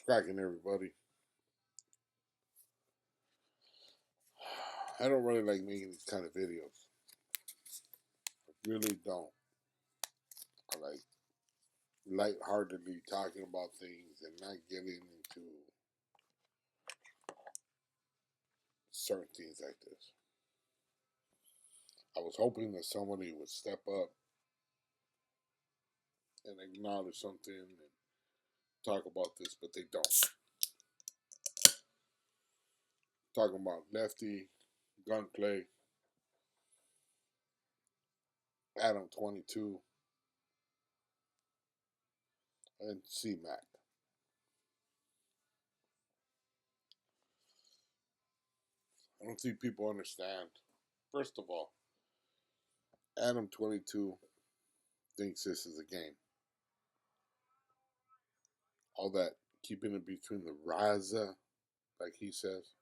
Cracking, everybody. I don't really like making these kind of videos. I really don't. I like lightheartedly talking about things and not getting into certain things like this. I was hoping that somebody would step up and acknowledge something and talk about this, but they don't. Talking about Lefty Gunplay, Adam 22, and C-Mac. I don't think people understand. First of all, Adam 22 thinks this is a game. All that keeping it between the Raza, like he says,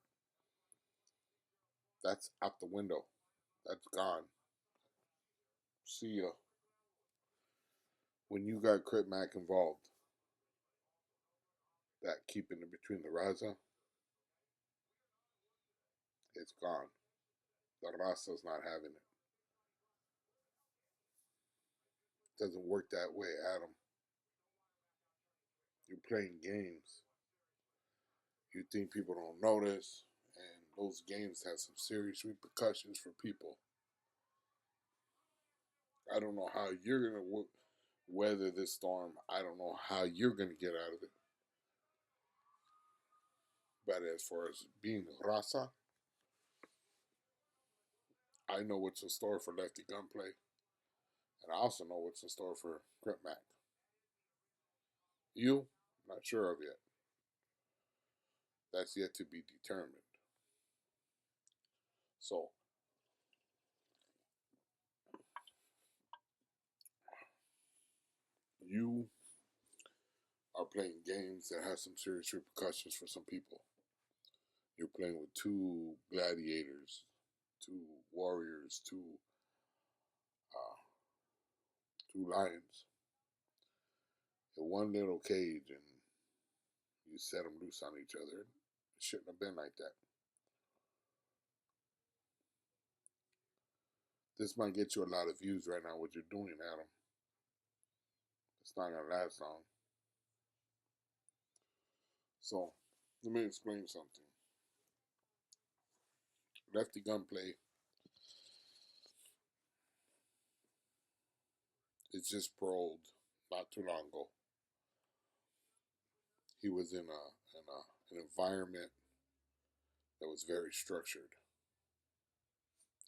that's out the window. That's gone. See ya. When you got Crip Mac involved, that keeping it between the Raza, it's gone. The Raza's not having it. Doesn't work that way, Adam. You're playing games. You think people don't notice, and those games have some serious repercussions for people. I don't know how you're gonna weather this storm. I don't know how you're gonna get out of it. But as far as being Raza, I know what's in store for Lefty Gunplay, and I also know what's in store for Crip Mac. You, not sure of yet. That's yet to be determined. So, you are playing games that have some serious repercussions for some people. You're playing with two gladiators, two warriors, uh, two lions in one little cage, and you set them loose on each other. It shouldn't have been like that. This might get you a lot of views right now, what you're doing, Adam. It's not going to last long. So, let me explain something. Lefty Gunplay is just paroled not too long ago. He was in an environment that was very structured.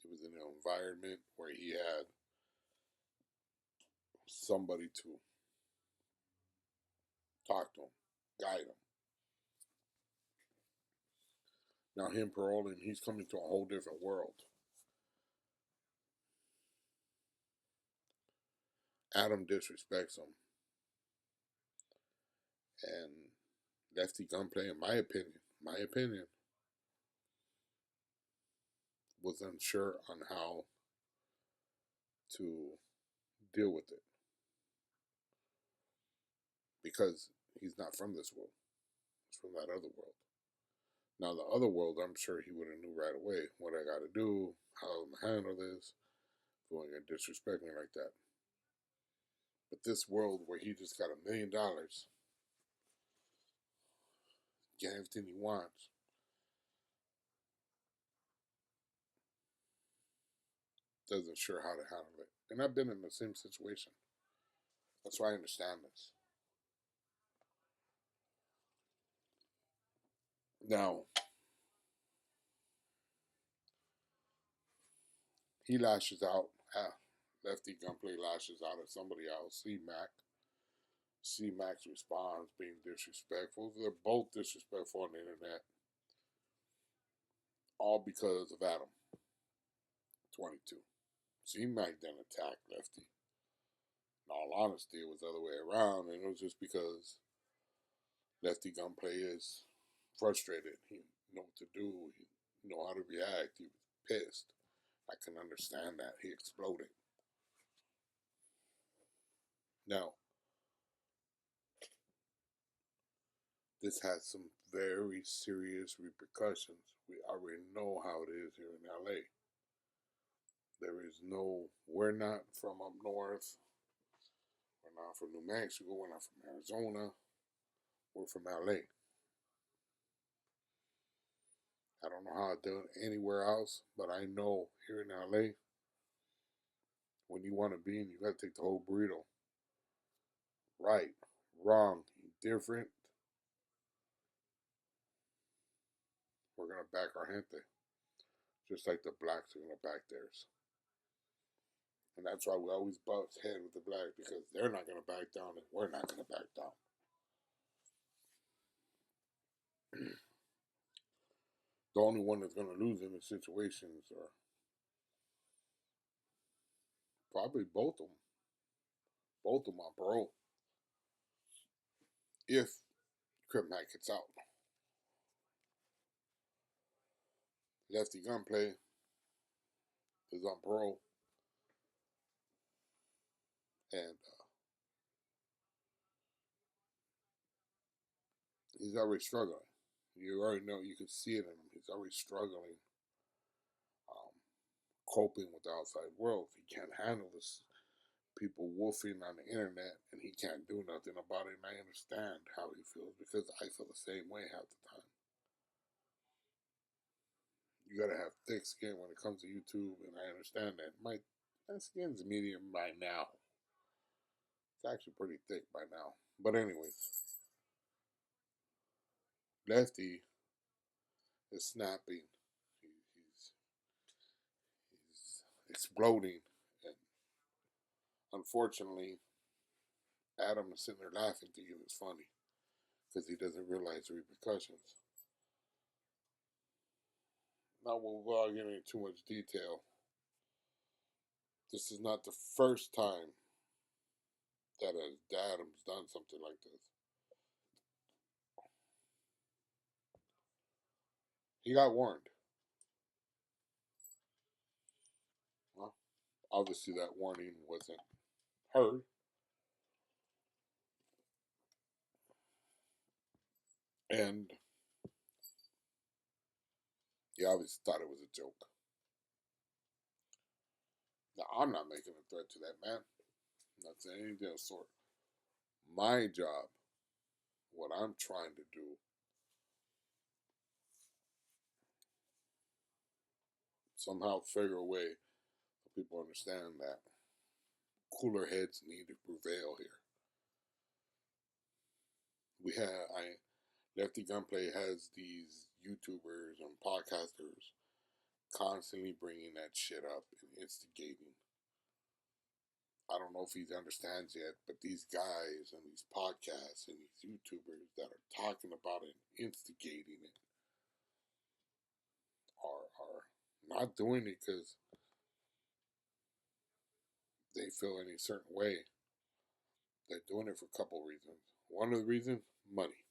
He was in an environment where he had somebody to talk to him, guide him. Now him paroling, he's coming to a whole different world. Adam disrespects him. And Lefty Gunplay, in my opinion, was unsure on how to deal with it. Because he's not from this world. He's from that other world. Now the other world, I'm sure he would have knew right away what I gotta do, how I'm gonna handle this, if you're gonna disrespect me like that. But this world where he just got $1 million, get everything he wants, doesn't sure how to handle it. And I've been in the same situation. That's why I understand this. Now, he lashes out. Lefty Gunplay lashes out at somebody else, C-Mac. C-Mac's responds being disrespectful. They're both disrespectful on the internet. All because of Adam 22. C-Mac then attacked Lefty. In all honesty, it was the other way around, and it was just because Lefty Gunplay is frustrated. He know what to do. He know how to react. He was pissed. I can understand that. He exploded. Now, this has some very serious repercussions. We already know how it is here in LA. There is no, we're not from up north. We're not from New Mexico. We're not from Arizona. We're from LA. I don't know how it's done anywhere else, but I know here in LA, when you want to be in, you got to take the whole burrito. Right, wrong, indifferent. We're going to back our gente. Just like the blacks are going to back theirs. And that's why we always butt head with the blacks, because they're not going to back down and we're not going to back down. The only one that's going to lose in the situations are probably both of them. Both of them are parole. If Crip Mac gets out. Lefty Gunplay is on parole. And he's already struggling. You already know, you can see it in him. He's already struggling, coping with the outside world. He can't handle this people woofing on the internet, and he can't do nothing about it. And I understand how he feels, because I feel the same way half the time. You gotta have thick skin when it comes to YouTube, and I understand that. My skin's medium by now. It's actually pretty thick by now. But anyways, Lefty is snapping. He's exploding, and unfortunately, Adam is sitting there laughing, thinking it's funny, because he doesn't realize the repercussions. Now, without getting into too much detail, this is not the first time that Adam's done something like this. He got warned. Well, obviously that warning wasn't heard. And he obviously thought it was a joke. Now, I'm not making a threat to that man. I'm not saying anything of the sort. My job, what I'm trying to do, somehow figure a way so people understand that cooler heads need to prevail here. Lefty Gunplay has these YouTubers and podcasters constantly bringing that shit up and instigating. I don't know if he understands yet, but these guys and these podcasts and these YouTubers that are talking about it, instigating it, are not doing it because they feel any certain way. They're doing it for a couple of reasons. One of the reasons, money.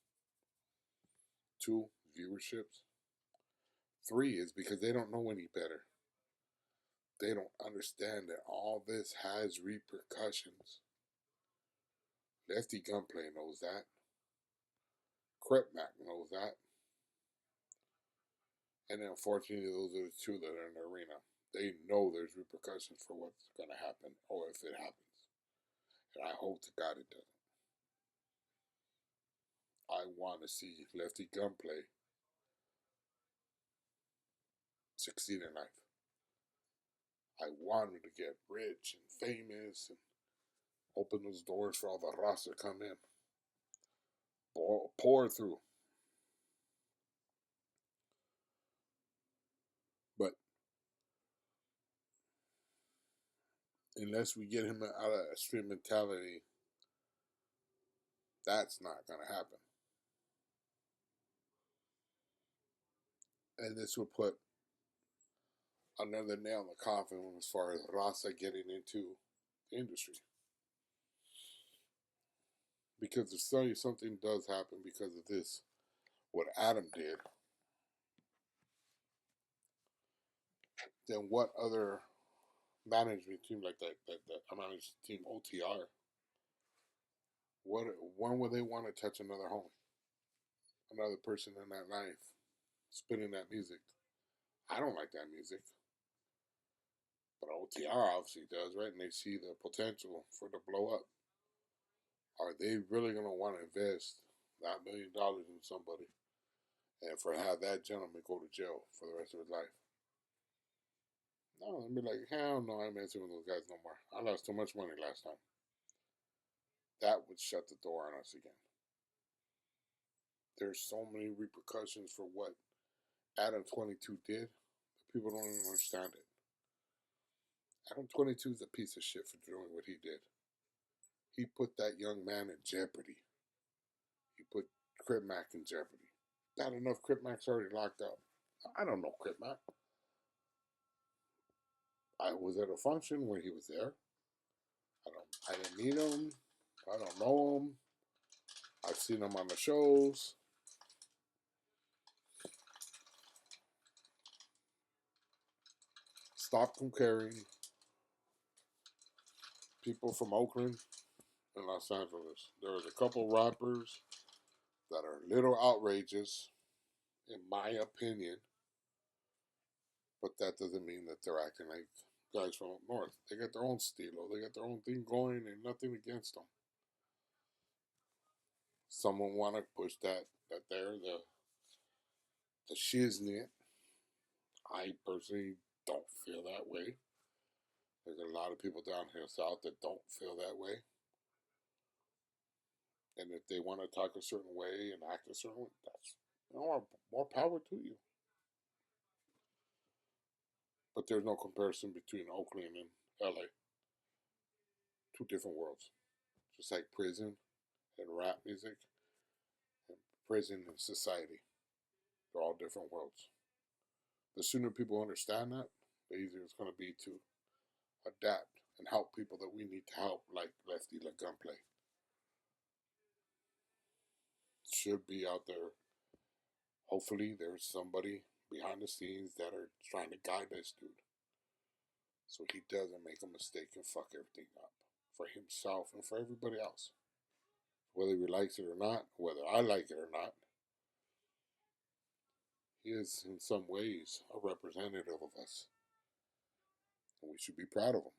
2, viewerships. 3 is because they don't know any better. They don't understand that all this has repercussions. Lefty Gunplay knows that. Crip Mac knows that. And unfortunately, those are the 2 that are in the arena. They know there's repercussions for what's going to happen, or if it happens. And I hope to God it doesn't. I want to see Lefty Gunplay succeed in life. I want him to get rich and famous and open those doors for all the Raza to come in. Pour through. But unless we get him out of that street mentality, that's not going to happen. And this would put another nail in the coffin as far as Raza getting into the industry. Because if something does happen because of this, what Adam did, then what other management team like that managed team OTR, when would they want to touch another homie? another person in that life spinning that music. I don't like that music, but OTR obviously does, right? And they see the potential for it to blow up. Are they really gonna want to invest that $1 million in somebody and for have that gentleman go to jail for the rest of his life? No, I'd be like, hell no, I ain't messing with those guys no more. I lost too much money last time. That would shut the door on us again. There's so many repercussions for what Adam 22 did. People don't even understand it. Adam 22 is a piece of shit for doing what he did. He put that young man in jeopardy. He put Crip Mac in jeopardy. Bad enough, Crip Mac's already locked up. I don't know Crip Mac. I was at a function when he was there. I didn't meet him. I don't know him. I've seen him on the shows. Stop comparing people from Oakland and Los Angeles. There's a couple rappers that are a little outrageous, in my opinion, but that doesn't mean that they're acting like guys from up north. They got their own stilo. They got their own thing going, and nothing against them. Someone want to push that they're the shiznit. I personally don't feel that way. There's a lot of people down here south that don't feel that way. And if they want to talk a certain way and act a certain way, that's more power to you. But there's no comparison between Oakland and LA. Two different worlds. Just like prison and rap music and prison and society. They're all different worlds. The sooner people understand that, the easier it's going to be to adapt and help people that we need to help, like Lefty Gunplay. Should be out there. Hopefully, there's somebody behind the scenes that are trying to guide this dude so he doesn't make a mistake and fuck everything up for himself and for everybody else. Whether he likes it or not, whether I like it or not, he is in some ways a representative of us. And we should be proud of him.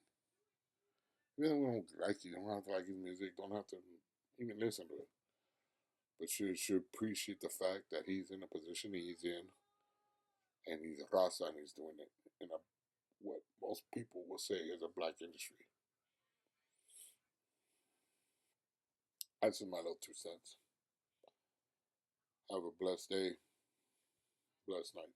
Even though we don't like it, don't have to like his music, don't have to even listen to it. But you should appreciate the fact that he's in the position he's in, and he's a Raza and he's doing it in a what most people will say is a black industry. That's just my little 2 cents. Have a blessed day, blessed night.